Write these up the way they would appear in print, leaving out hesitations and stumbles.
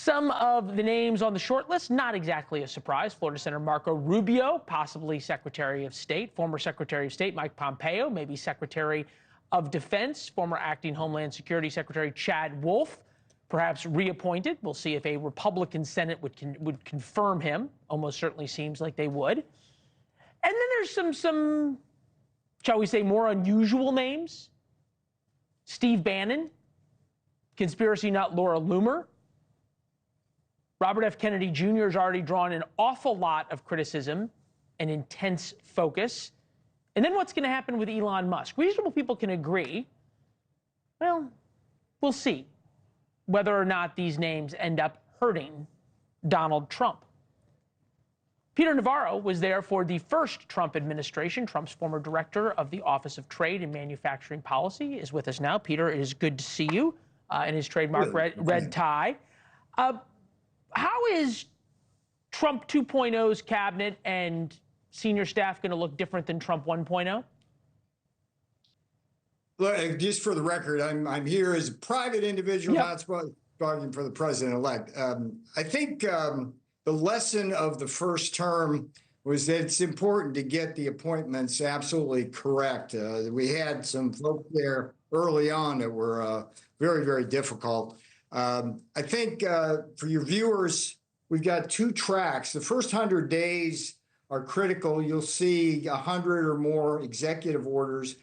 Some of the names on the short list, not exactly a surprise. Florida Senator Marco Rubio, possibly Secretary of State. Former Secretary of State Mike Pompeo, maybe Secretary of Defense. Former Acting Homeland Security Secretary Chad Wolf, perhaps reappointed. We'll see if a Republican Senate would confirm him. Almost certainly seems like they would. And then there's some, shall we say, more unusual names. Steve Bannon, conspiracy nut Laura Loomer. Robert F. Kennedy Jr. has already drawn an awful lot of criticism and intense focus. And then what's going to happen with Elon Musk? Reasonable people can agree. Well, we'll see whether or not these names end up hurting Donald Trump. Peter Navarro was there for the first Trump administration. Trump's former director of the Office of Trade and Manufacturing Policy is with us now. Peter, it is good to see you in his trademark red tie. How is Trump 2.0's cabinet and senior staff going to look different than Trump 1.0? Look, just for the record, I'm here as a private individual, not speaking for the president-elect. I think the lesson of the first term was that it's important to get the appointments absolutely correct. We had some folks there early on that were very, very difficult. I think for your viewers, we've got two tracks. The first 100 days are critical. You'll see 100 or more executive orders.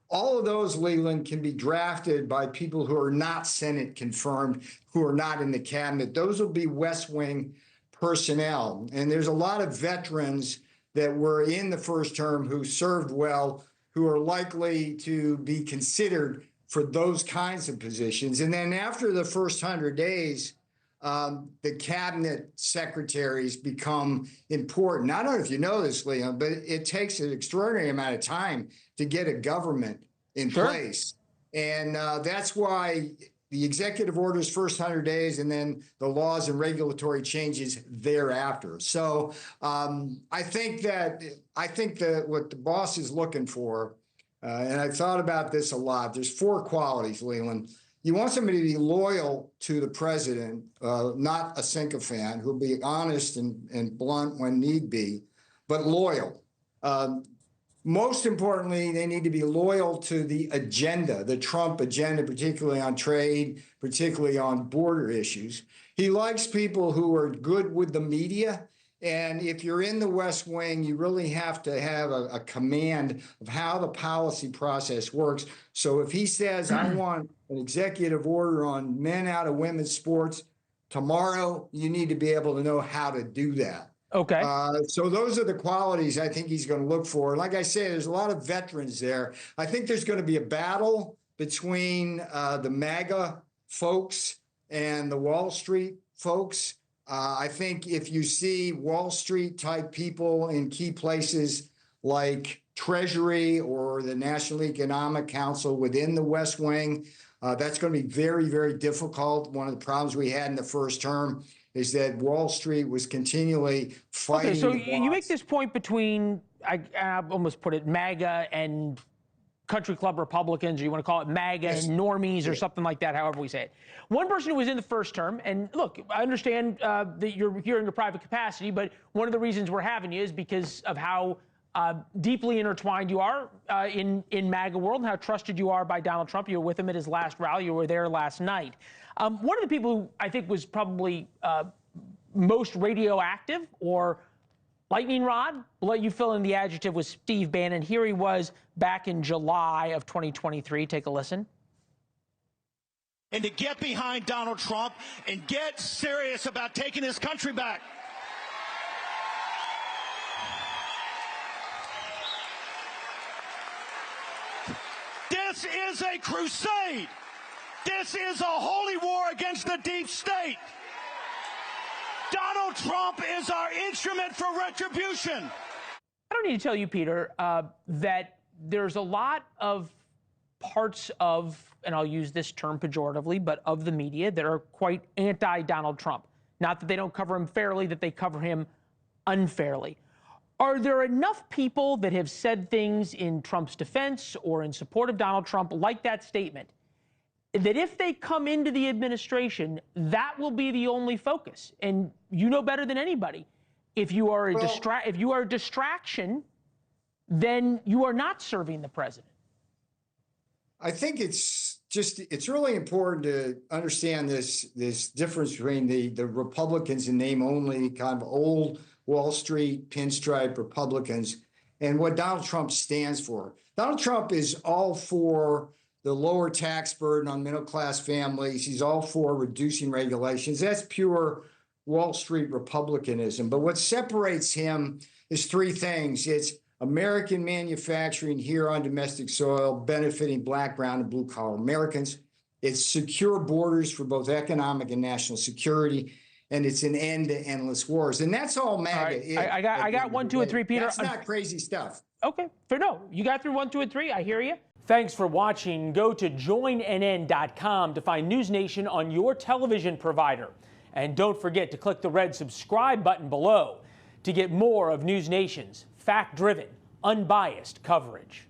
All of those, Leland, can be drafted by people who are not Senate confirmed, who are not in the cabinet. Those will be West Wing personnel. And there's a lot of veterans that were in the first term who served well, who are likely to be considered for those kinds of positions. And then after the first 100 days, the cabinet secretaries become important. I don't know if you know this, Leon, but it takes an extraordinary amount of time to get a government in place. And that's why the executive orders first 100 days and then the laws and regulatory changes thereafter. So I think that what the boss is looking for, and I've thought about this a lot. There's four qualities, Leland. You want somebody to be loyal to the president, not a sycophant, who'll be honest and blunt when need be, but loyal. Most importantly, they need to be loyal to the agenda, the Trump agenda, particularly on trade, particularly on border issues. He likes people who are good with the media. And if you're in the West Wing, you really have to have a command of how the policy process works. So if he says, I want an executive order on men out of women's sports tomorrow, you need to be able to know how to do that. Okay. So those are the qualities I think he's going to look for. Like I say, there's a lot of veterans there. I think there's going to be a battle between the MAGA folks and the Wall Street folks. I think if you see Wall Street type people in key places like Treasury or the National Economic Council within the West Wing, that's going to be very, very difficult. One of the problems we had in the first term is that Wall Street was continually fighting. Okay, so you make this point between, I almost put it, MAGA and country club Republicans, or you want to call it MAGA and normies or something like that, however we say it. One person who was in the first term, and look, I understand that you're here in your private capacity, but one of the reasons we're having you is because of how deeply intertwined you are in MAGA world and how trusted you are by Donald Trump. You were with him at his last rally. You were there last night. One of the people who I think was probably most radioactive or lightning rod, we'll let you fill in the adjective, was Steve Bannon. Here he was back in July of 2023. Take a listen. And to get behind Donald Trump and get serious about taking this country back. This is a crusade. This is a holy war against the deep state. Donald Trump is our instrument for retribution. I don't need to tell you, Peter, that there's a lot of parts of, and I'll use this term pejoratively, but of the media that are quite anti-Donald Trump. Not that they don't cover him fairly, that they cover him unfairly. Are there enough people that have said things in Trump's defense or in support of Donald Trump, like that statement, that if they come into the administration, that will be the only focus. And you know better than anybody, if you are a distraction, then you are not serving the president. I think it's really important to understand this difference between the Republicans in name only, kind of old Wall Street pinstripe Republicans, and what Donald Trump stands for. Donald Trump is all for the lower tax burden on middle-class families. He's all for reducing regulations. That's pure Wall Street Republicanism. But what separates him is three things. It's American manufacturing here on domestic soil, benefiting Black, brown, and blue-collar Americans. It's secure borders for both economic and national security. And it's an end to endless wars. And that's all MAGA. All right. I got 1, 2, and 3, Peter. That's not crazy stuff. Okay. No, you got through 1, 2, and 3. I hear you. Thanks for watching. Go to joinnn.com to find NewsNation on your television provider. And don't forget to click the red subscribe button below to get more of NewsNation's fact-driven, unbiased coverage.